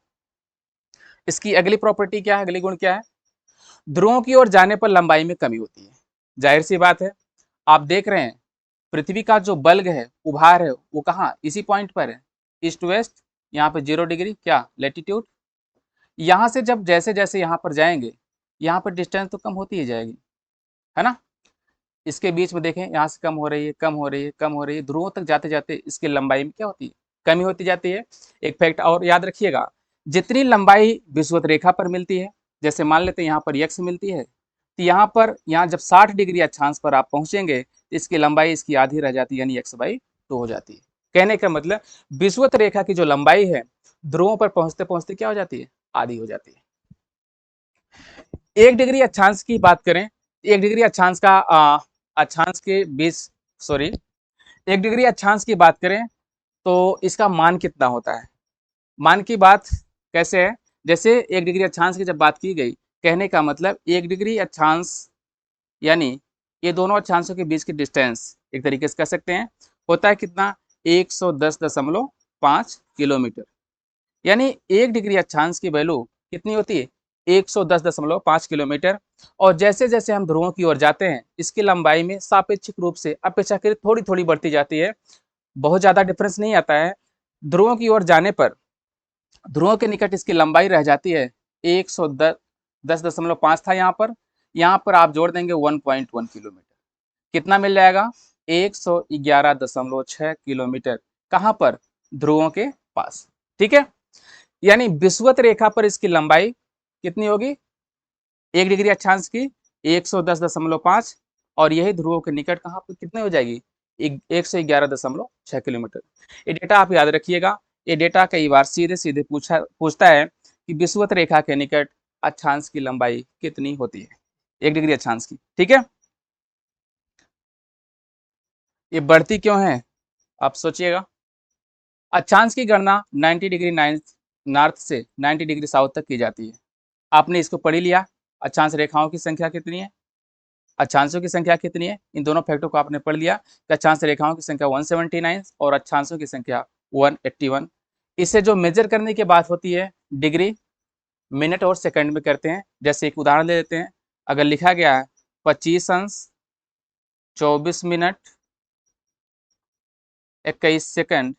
इसकी अगली प्रॉपर्टी क्या है, अगली गुण क्या है, ध्रुवों की ओर जाने पर लंबाई में कमी होती है। जाहिर सी बात है, आप देख रहे हैं पृथ्वी का जो बल्ग है, उभार है, वो कहाँ, इसी पॉइंट पर है, ईस्ट वेस्ट। यहाँ पे 0 डिग्री क्या लेटीट्यूड। यहाँ से जब जैसे जैसे यहाँ पर जाएंगे, यहाँ पर डिस्टेंस तो कम होती ही जाएगी, है ना। इसके बीच में देखें, यहाँ से कम हो रही है, कम हो रही है, कम हो रही है, ध्रुवों तक जाते जाते इसकी लंबाई में क्या होती है, कमी होती जाती है। एक फैक्ट और याद रखिएगा, जितनी लंबाई विषुवत रेखा पर मिलती है, जैसे मान लेते हैं यहाँ पर x मिलती है, तो यहाँ पर यहाँ जब 60 डिग्री अक्षांश पर आप पहुंचेंगे तो इसकी लंबाई इसकी आधी रह जाती है, यानी x/2 हो जाती है। कहने का मतलब विषुवत रेखा की जो लंबाई है, ध्रुवों पर पहुंचते पहुंचते क्या हो जाती है, आधी हो जाती है। 1 डिग्री अक्षांश की बात करें, 1 डिग्री अक्षांश का अक्षांश के बीच, सॉरी, 1 डिग्री अक्षांश की बात करें तो इसका मान कितना होता है। मान की बात कैसे है, जैसे 1 डिग्री अक्षांश की जब बात की गई, कहने का मतलब 1 डिग्री अक्षांश यानी ये दोनों अक्षांशों के बीच की डिस्टेंस एक तरीके से कह सकते हैं, होता है कितना, 110.5 किलोमीटर। यानी 1 डिग्री अक्षांश की वैल्यू कितनी होती है, 110.5 किलोमीटर। और जैसे जैसे हम ध्रुवों की ओर जाते हैं, इसकी लंबाई में सापेक्षिक रूप से अपेक्षाकृत थोड़ी थोड़ी बढ़ती जाती है, बहुत ज़्यादा डिफरेंस नहीं आता है। ध्रुवों की ओर जाने पर ध्रुवों के निकट इसकी लंबाई रह जाती है 110.5 था यहाँ पर आप जोड़ देंगे 1.1 किलोमीटर, कितना मिल जाएगा, 111.6 किलोमीटर। कहाँ पर, ध्रुवों के पास। ठीक है, यानी विषुवत रेखा पर इसकी लंबाई कितनी होगी, 1 डिग्री अक्षांश की 110.5, और यही ध्रुवों के निकट कहाँ पर कितने हो जाएगी, 111.6 किलोमीटर। ये डेटा आप याद रखिएगा, ये डेटा कई बार सीधे सीधे पूछता है कि विषुवत रेखा के निकट अक्षांश की लंबाई कितनी होती है, 1 डिग्री अक्षांश की। ठीक है, ये बढ़ती क्यों है, आप सोचिएगा। अक्षांश की गणना 90 डिग्री नॉर्थ से 90 डिग्री साउथ तक की जाती है। आपने इसको पढ़ लिया, अक्षांश रेखाओं की संख्या कितनी है, अक्षांशों की संख्या कितनी है, इन दोनों फैक्टों को आपने पढ़ लिया कि अक्षांश रेखाओं की संख्या 179 और अक्षांशों की संख्या 181। इसे जो मेजर करने की बात होती है, डिग्री, मिनट और सेकंड में करते हैं। जैसे एक उदाहरण ले लेते हैं, अगर लिखा गया है 25 अंश 24 मिनट 21 सेकंड,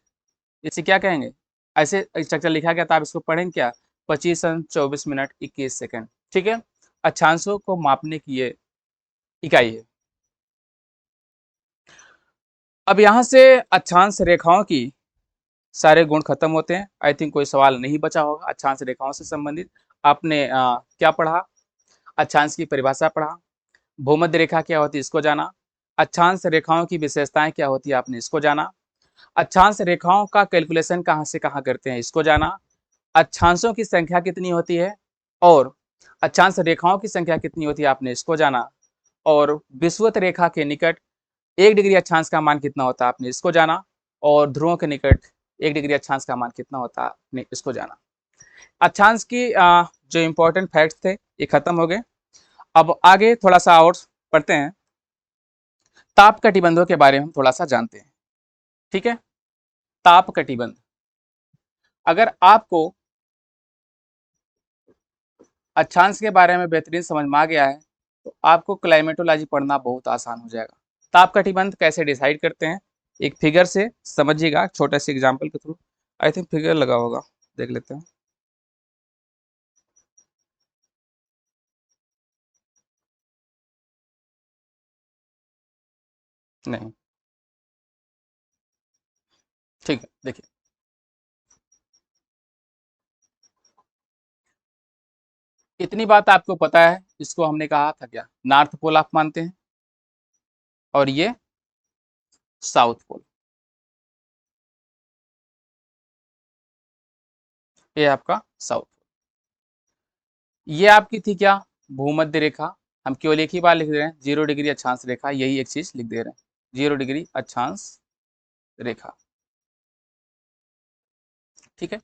इसे क्या कहेंगे, ऐसे स्ट्रक्चर लिखा गया था, आप इसको पढ़ेंगे क्या, 25 अंश 24 मिनट 21 सेकंड। ठीक है, अक्षांशों को मापने की ये इकाई है। अब यहाँ से अक्षांश रेखाओं की सारे गुण खत्म होते हैं। आई थिंक कोई सवाल नहीं बचा होगा अक्षांश रेखाओं से संबंधित। आपने क्या पढ़ा, अक्षांश की परिभाषा पढ़ा, भूमध्य रेखा क्या होती है इसको जाना, अक्षांश रेखाओं की विशेषताएं क्या होती है आपने इसको जाना, अक्षांश रेखाओं का कैलकुलेशन कहाँ से कहाँ करते हैं इसको जाना, अक्षांशों की संख्या कितनी होती है और अक्षांश रेखाओं की संख्या कितनी होती है आपने इसको जाना, और विषुवत रेखा के निकट 1 डिग्री अक्षांश का मान कितना होता है आपने इसको जाना, और ध्रुवों के निकट 1 डिग्री अक्षांश का मान कितना होता है आपने इसको जाना। अक्षांश की जो इंपॉर्टेंट फैक्ट्स थे ये खत्म हो गए। अब आगे थोड़ा सा और पढ़ते हैं, ताप कटिबंधों के बारे में हम थोड़ा सा जानते हैं। ठीक है, ताप कटिबंध, अगर आपको अक्षांश के बारे में बेहतरीन समझ में आ गया है तो आपको क्लाइमेटोलॉजी पढ़ना बहुत आसान हो जाएगा। ताप कटिबंध कैसे डिसाइड करते हैं, एक फिगर से समझिएगा, छोटे से एग्जाम्पल के थ्रू। आई थिंक फिगर लगा होगा, देख लेते हैं। नहीं, ठीक है, देखिए इतनी बात आपको पता है, इसको हमने कहा था क्या, नॉर्थ पोल आप मानते हैं, और ये साउथ पोल, ये आपका साउथ। ये आपकी थी क्या, भूमध्य रेखा। हम केवल एक ही बार लिख दे रहे हैं 0 डिग्री अक्षांश रेखा, यही एक चीज लिख दे रहे हैं, 0 डिग्री अक्षांश रेखा। ठीक है,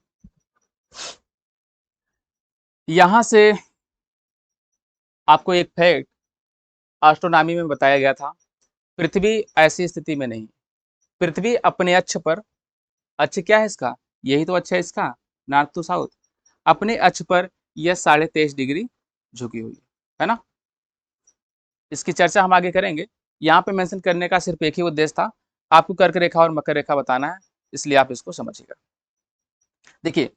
यहां से आपको एक फैक्ट एस्ट्रोनॉमी में बताया गया था, पृथ्वी ऐसी स्थिति में नहीं, पृथ्वी अपने अक्ष पर, अक्ष क्या है इसका, यही तो अक्ष है इसका, नॉर्थ टू साउथ, अपने अक्ष पर यह 23.5 डिग्री झुकी हुई है ना। इसकी चर्चा हम आगे करेंगे, यहाँ पे मेंशन करने का सिर्फ एक ही उद्देश्य था, आपको कर्क रेखा और मकर रेखा बताना है, इसलिए आप इसको समझिएगा। देखिए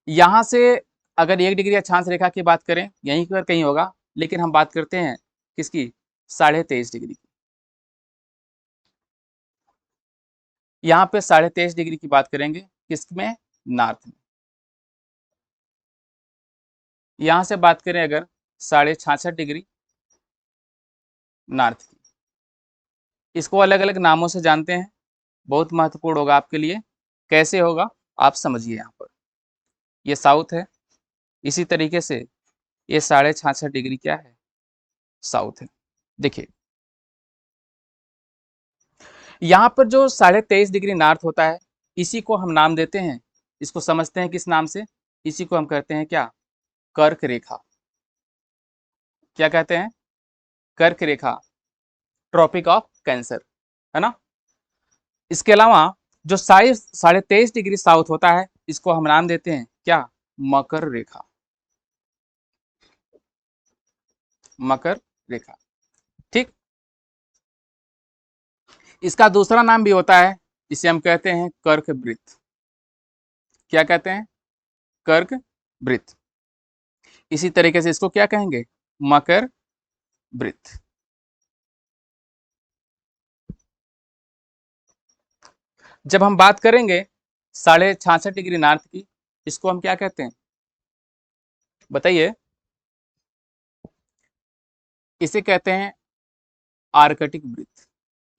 यहाँ से अगर 1 डिग्री अक्षांश रेखा की बात करें, यहीं पर कहीं होगा, लेकिन हम बात करते हैं किसकी, 23.5 डिग्री की। यहाँ पे 23.5 डिग्री की बात करेंगे, किसमें, नॉर्थ में। यहाँ से बात करें अगर 66.5 डिग्री नॉर्थ की, इसको अलग अलग नामों से जानते हैं, बहुत महत्वपूर्ण होगा आपके लिए, कैसे होगा आप समझिए। यहाँ पर ये साउथ है, इसी तरीके से ये 66.5 डिग्री क्या है, साउथ है। देखिए यहाँ पर जो 23.5 डिग्री नॉर्थ होता है, इसी को हम नाम देते हैं, इसको समझते हैं किस नाम से, इसी को हम कहते हैं क्या, कर्क रेखा। क्या कहते हैं, कर्क रेखा, ट्रॉपिक ऑफ कैंसर, है ना। इसके अलावा जो 23.5 डिग्री साउथ होता है, इसको हम नाम देते हैं क्या, मकर रेखा, मकर रेखा। ठीक, इसका दूसरा नाम भी होता है, इसे हम कहते हैं कर्क वृत्त। क्या कहते हैं, कर्क वृत्त। इसी तरीके से इसको क्या कहेंगे, मकर वृत्त। जब हम बात करेंगे 66.5 डिग्री नॉर्थ की, इसको हम क्या कहते हैं, बताइए। इसे कहते हैं आर्कटिक वृत्त।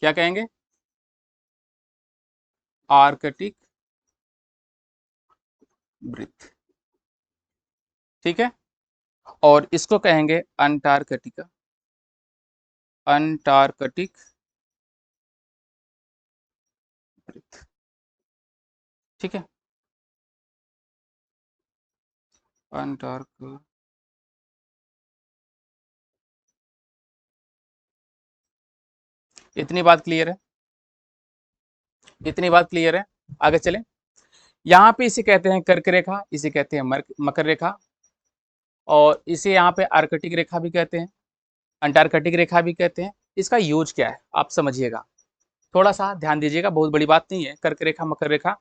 क्या कहेंगे, आर्कटिक वृत्त। ठीक है, और इसको कहेंगे अंटार्कटिका, अंटार्कटिक वृत्त। ठीक है, अंटार्क, इतनी बात क्लियर है, इतनी बात क्लियर है। आगे चलें, यहाँ पे इसे कहते हैं कर्क रेखा, इसे कहते हैं मकर रेखा, और इसे यहाँ पे आर्कटिक रेखा भी कहते हैं, अंटार्कटिक रेखा भी कहते हैं। इसका यूज क्या है आप समझिएगा, थोड़ा सा ध्यान दीजिएगा, बहुत बड़ी बात नहीं है। कर्क रेखा, मकर रेखा,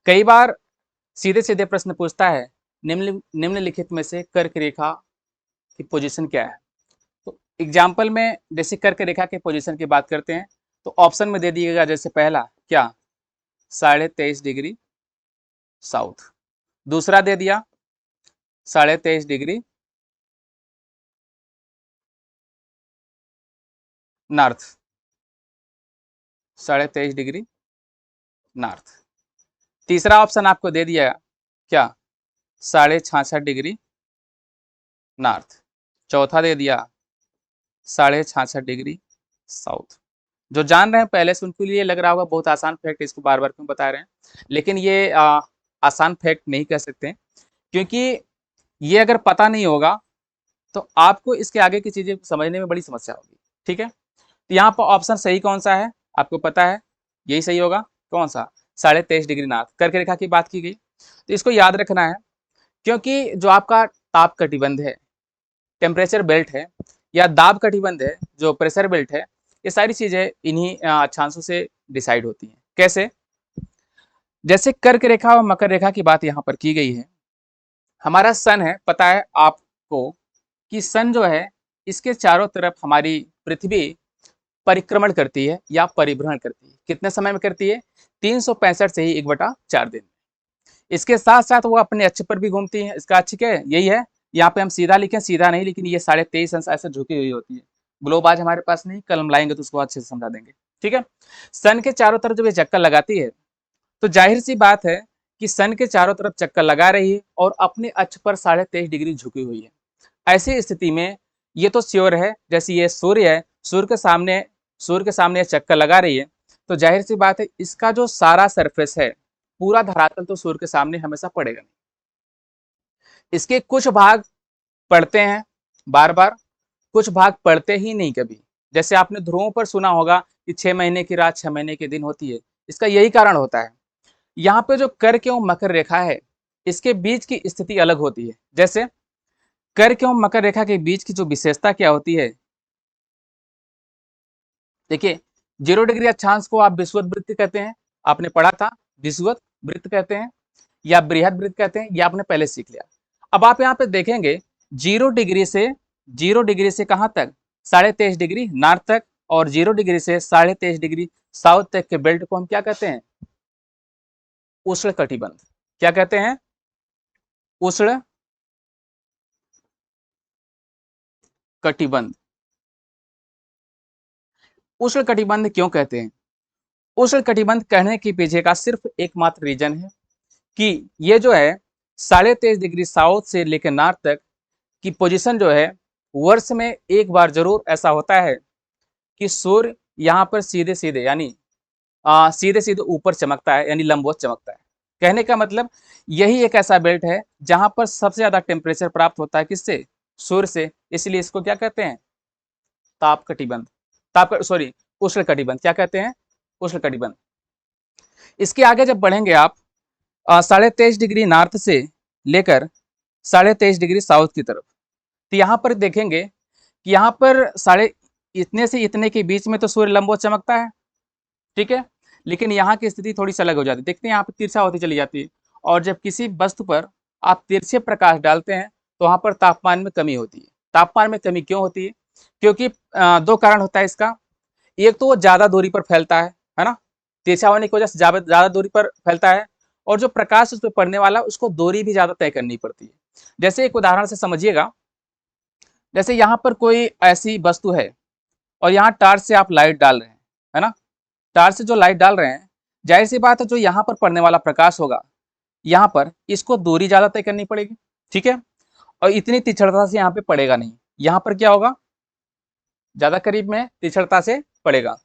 कई बार सीधे सीधे प्रश्न पूछता है, निम्नलिखित में से कर्क रेखा की पोजीशन क्या है। तो एग्जाम्पल में जैसे कर्क रेखा के पोजीशन की बात करते हैं, तो ऑप्शन में दे दिएगा, जैसे पहला क्या, 23.5 डिग्री साउथ, दूसरा दे दिया 23.5 डिग्री नॉर्थ, 23.5 डिग्री नॉर्थ, तीसरा ऑप्शन आपको दे दिया क्या, 66.5 डिग्री नॉर्थ, चौथा दे दिया 66.5 डिग्री साउथ। जो जान रहे हैं पहले से उनके लिए लग रहा होगा बहुत आसान फैक्ट, इसको बार बार क्यों बता रहे हैं, लेकिन ये आसान फैक्ट नहीं कह सकते, क्योंकि ये अगर पता नहीं होगा तो आपको इसके आगे की चीजें समझने में बड़ी समस्या होगी। ठीक है, तो यहाँ पर ऑप्शन सही कौन सा है आपको पता है, यही सही होगा। कौन सा? 23.5 डिग्री नॉर्थ कर्क रेखा की बात की गई, तो इसको याद रखना है, क्योंकि जो आपका ताप कटिबंध है, टेम्परेचर बेल्ट है, या दाब कटिबंध है, जो प्रेशर बेल्ट है, ये सारी चीजें इन्हीं अक्षांशों से डिसाइड होती हैं। कैसे? जैसे कर्क रेखा और मकर रेखा की बात यहाँ पर की गई है। हमारा सन है, पता है आपको कि सन जो है इसके चारों तरफ हमारी पृथ्वी परिक्रमण करती है या परिभ्रमण करती है। कितने समय में करती है? 365 से ही 1/4 दिन। इसके साथ साथ वो अपने अक्ष पर भी घूमती है। इसका अक्ष क्या है? यही है, यहाँ पे हम सीधा लिखें, सीधा नहीं, लेकिन ये 23.5 अंश ऐसे झुकी हुई होती है। ग्लोब आज हमारे पास नहीं, कल हम लाएंगे तो उसको अच्छे से समझा देंगे। ठीक है, सन के चारों तरफ जब ये चक्कर लगाती है तो जाहिर सी बात है कि सन के चारों तरफ चक्कर लगा रही है और अपने अक्ष पर 23.5 डिग्री झुकी हुई है। ऐसी स्थिति में ये तो श्योर है, जैसे ये सूर्य है, सूर्य के सामने चक्कर लगा रही है, तो जाहिर सी बात है इसका जो सारा सरफेस है, पूरा धरातल तो सूर्य के सामने हमेशा पड़ेगा नहीं। इसके कुछ भाग पड़ते हैं बार बार, कुछ भाग पड़ते ही नहीं कभी। जैसे आपने ध्रुवों पर सुना होगा कि 6 महीने की रात 6 महीने के दिन होती है, इसका यही कारण होता है। यहाँ पे जो कर्क एवं मकर रेखा है, इसके बीच की स्थिति अलग होती है। जैसे कर्क एवं मकर रेखा के बीच की जो विशेषता क्या होती है, देखिए 0 डिग्री अक्षांश को आप विषुवत वृत्त कहते हैं, आपने पढ़ा था, विषुवत वृत्त कहते हैं या बृहद वृत्त कहते हैं, ये आपने पहले सीख लिया। अब आप यहाँ पे देखेंगे 0 डिग्री से कहाँ तक? 23.5 डिग्री नॉर्थ तक, और 0 डिग्री से 23.5 डिग्री साउथ तक के बेल्ट को हम क्या कहते हैं? उष्ण कटिबंध। क्या कहते हैं? उष्ण कटिबंध। उष्ण कटिबंध क्यों कहते हैं? उष्ण कटिबंध कहने के पीछे का सिर्फ एकमात्र रीजन है कि ये जो है 23.5 डिग्री साउथ से लेकर नॉर्थ तक की पोजीशन जो है, वर्ष में एक बार जरूर ऐसा होता है कि सूर्य यहाँ पर सीधे सीधे यानी सीधे सीधे ऊपर चमकता है, यानी लंबवत चमकता है। कहने का मतलब यही एक ऐसा बेल्ट है जहां पर सबसे ज्यादा टेम्परेचर प्राप्त होता है, किससे? सूर्य से। इसलिए इसको क्या कहते हैं? ताप कटिबंध। सॉरी, उष्ण कटिबंध। क्या कहते हैं? उष्ण कटिबंध। इसके आगे जब बढ़ेंगे आप 23.5 डिग्री नॉर्थ से लेकर 23.5 डिग्री साउथ की तरफ, तो यहाँ पर देखेंगे कि यहाँ पर इतने से इतने के बीच में तो सूर्य लंबवत चमकता है, ठीक है, लेकिन यहाँ की स्थिति थोड़ी सी अलग हो जाती है। देखते हैं यहाँ पर तिरछा होती चली जाती है, और जब किसी वस्तु पर आप तिरछे प्रकाश डालते हैं तो वहाँ पर तापमान में कमी होती है। तापमान में कमी क्यों होती है? क्योंकि दो कारण होता है इसका। एक तो वो ज्यादा दूरी पर फैलता है ना, तिरछा होने की वजह से ज्यादा दूरी पर फैलता है, और जो प्रकाश उस पर पड़ने वाला उसको दूरी भी ज्यादा तय करनी पड़ती है। जैसे एक उदाहरण से समझिएगा, जैसे यहाँ पर कोई ऐसी वस्तु है और यहाँ टार्च से आप लाइट डाल रहे हैं, है ना, टार्च से जो लाइट डाल रहे हैं, जाहिर सी बात है जो यहाँ पर पड़ने वाला प्रकाश होगा, यहाँ पर इसको दूरी ज्यादा तय करनी पड़ेगी, ठीक है, और इतनी तीक्ष्णता से यहाँ पे पड़ेगा नहीं। यहाँ पर क्या होगा? ज्यादा करीब में तीक्ष्णता से पड़ेगा।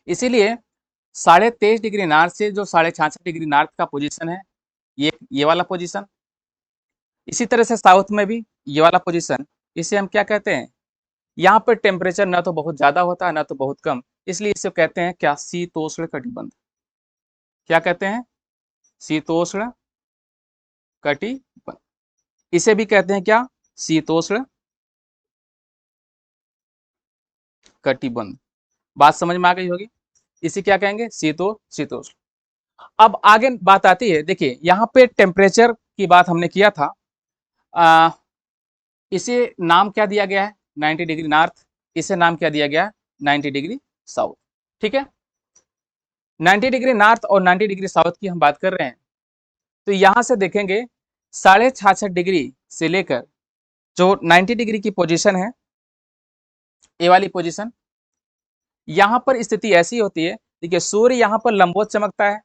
इसीलिए 23.5 डिग्री नॉर्थ से जो 66 डिग्री नॉर्थ का पोजीशन है, ये वाला पोजीशन, इसी तरह से साउथ में भी ये वाला पोजीशन, इसे हम क्या कहते हैं? यहाँ पर टेम्परेचर ना तो बहुत ज्यादा होता है ना तो बहुत कम, इसलिए इसे कहते हैं क्या? शीतोष्ण कटिबंध। क्या कहते हैं? शीतोष्ण कटिबंध। इसे भी कहते हैं क्या? शीतोष्ण कटिबंध। बात समझ में आ गई होगी। इसे क्या कहेंगे? शीतोष्ण। अब आगे बात आती है, देखिए यहाँ पे टेम्परेचर की बात हमने किया था, इसे नाम क्या दिया गया है? 90 डिग्री नॉर्थ। इसे नाम क्या दिया गया है? 90 डिग्री साउथ। ठीक है, 90 डिग्री नॉर्थ और 90 डिग्री साउथ की हम बात कर रहे हैं, तो यहां से देखेंगे 66.5 डिग्री से लेकर जो 90 डिग्री की पोजीशन है, ये वाली पोजीशन, यहाँ पर स्थिति ऐसी होती है, देखिए सूर्य यहाँ पर लंबवत चमकता है,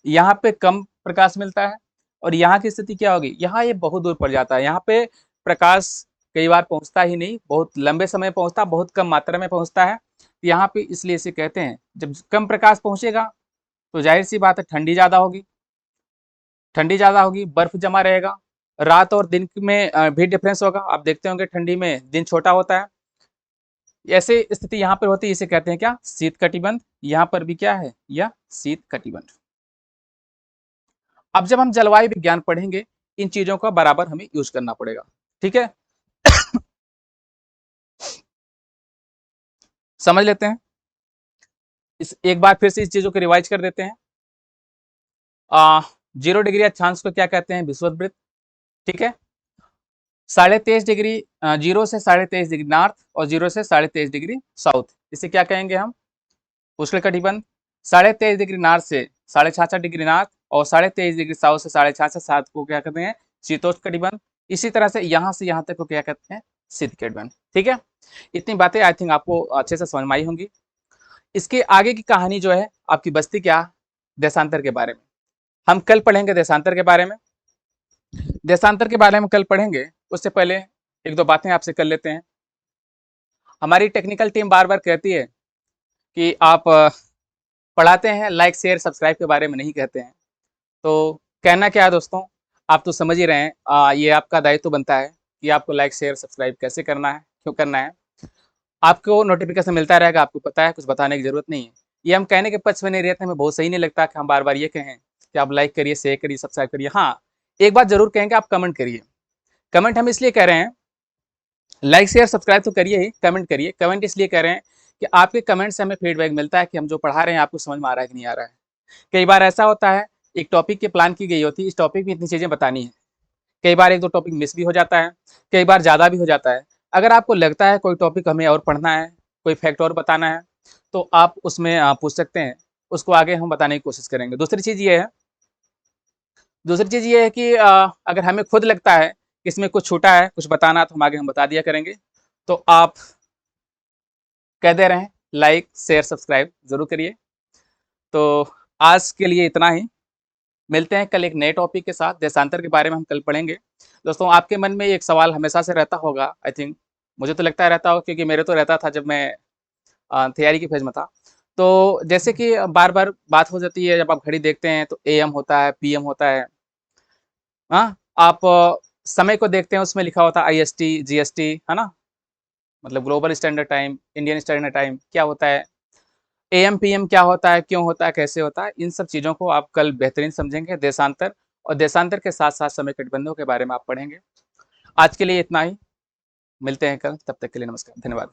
यहाँ पे कम प्रकाश मिलता है, और यहाँ की स्थिति क्या होगी? यहाँ ये बहुत दूर पड़ जाता है, यहाँ पे प्रकाश कई बार पहुंचता ही नहीं, बहुत लंबे समय पहुंचता, बहुत कम मात्रा में पहुंचता है। यहाँ पे इसलिए इसे कहते हैं, जब कम प्रकाश पहुंचेगा तो जाहिर सी बात है ठंडी ज़्यादा होगी, ठंडी ज़्यादा होगी, बर्फ जमा रहेगा, रात और दिन में भी डिफरेंस होगा। आप देखते होंगे ठंडी में दिन छोटा होता है, ऐसे स्थिति यहाँ पर होती है, इसे कहते हैं क्या, शीत कटिबंध। यहाँ पर भी क्या है, यह शीत कटिबंध। अब जब हम जलवायु विज्ञान पढ़ेंगे, इन चीजों का बराबर हमें यूज करना पड़ेगा, ठीक है। समझ लेते हैं, इस एक बार फिर से इस चीजों को रिवाइज कर देते हैं। 0 डिग्री अक्षांश को क्या कहते हैं, विषुववृत्त, ठीक है। 23.5 डिग्री 0 से 23.5 डिग्री नॉर्थ और 0 से 23.5 डिग्री साउथ, इसे क्या कहेंगे हम, उष्णकटिबंध। 23.5 डिग्री नॉर्थ से 66.5 डिग्री नॉर्थ और 23.5 डिग्री साउथ से 66.5 को क्या कहते हैं, शीतोष्ण कटिबंध। इसी तरह से यहाँ तक को क्या कहते हैं, शीत कटिबंध, ठीक है। इतनी बातें आई थिंक आपको अच्छे से समझ में आई होंगी। इसके आगे की कहानी जो है आपकी बस्ती क्या, देशांतर के बारे में हम कल पढ़ेंगे, देशांतर के बारे में, देशांतर के बारे में कल पढ़ेंगे। उससे पहले एक दो बातें आपसे कर लेते हैं। हमारी टेक्निकल टीम बार बार कहती है कि आप पढ़ाते हैं, लाइक शेयर सब्सक्राइब के बारे में नहीं कहते हैं। तो कहना क्या है दोस्तों, आप तो समझ ही रहे हैं, ये आपका दायित्व बनता है कि आपको लाइक शेयर सब्सक्राइब कैसे करना है, क्यों करना है। आपको नोटिफिकेशन मिलता रहेगा, आपको पता है, कुछ बताने की जरूरत नहीं है। ये हम कहने के पक्ष में नहीं रहते, हमें बहुत सही नहीं लगता कि हम बार बार ये कहें कि आप लाइक करिए, शेयर करिए, सब्सक्राइब करिए। हाँ, एक बात जरूर कहेंगे, आप कमेंट करिए। कमेंट हम इसलिए कह रहे हैं, लाइक शेयर सब्सक्राइब तो करिए ही, कमेंट करिए। कमेंट इसलिए कह रहे हैं कि आपके कमेंट से हमें फीडबैक मिलता है कि हम जो पढ़ा रहे हैं आपको समझ में आ रहा है कि नहीं आ रहा है। कई बार ऐसा होता है, एक टॉपिक की प्लान की गई होती है, इस टॉपिक में इतनी चीजें बतानी है, कई बार एक दो टॉपिक मिस भी हो जाता है, कई बार ज़्यादा भी हो जाता है। अगर आपको लगता है कोई टॉपिक हमें और पढ़ना है, कोई फैक्ट और बताना है, तो आप उसमें पूछ सकते हैं, उसको आगे हम बताने की कोशिश करेंगे। दूसरी चीज़ ये है कि अगर हमें खुद लगता है कि इसमें कुछ छूटा है, कुछ बताना, तो हम आगे हम बता दिया करेंगे। तो आप कह दे रहे हैं लाइक शेयर सब्सक्राइब जरूर करिए। तो आज के लिए इतना ही, मिलते हैं कल एक नए टॉपिक के साथ। देशांतर के बारे में हम कल पढ़ेंगे। दोस्तों, आपके मन में एक सवाल हमेशा से रहता होगा, आई थिंक, मुझे तो लगता है रहता होगा, क्योंकि मेरे तो रहता था जब मैं तैयारी की फेज में था। तो जैसे कि बार बार बात हो जाती है, जब आप घड़ी देखते हैं तो AM होता है, PM होता है। हाँ, आप समय को देखते हैं, उसमें लिखा होता है IST GST, है ना, मतलब global standard time, Indian standard time क्या होता है, AM PM क्या होता है, क्यों होता है, कैसे होता है, इन सब चीज़ों को आप कल बेहतरीन समझेंगे। देशांतर और देशांतर के साथ साथ समय कटबंधों के बारे में आप पढ़ेंगे। आज के लिए इतना ही, मिलते हैं कल, तब तक के लिए नमस्कार, धन्यवाद।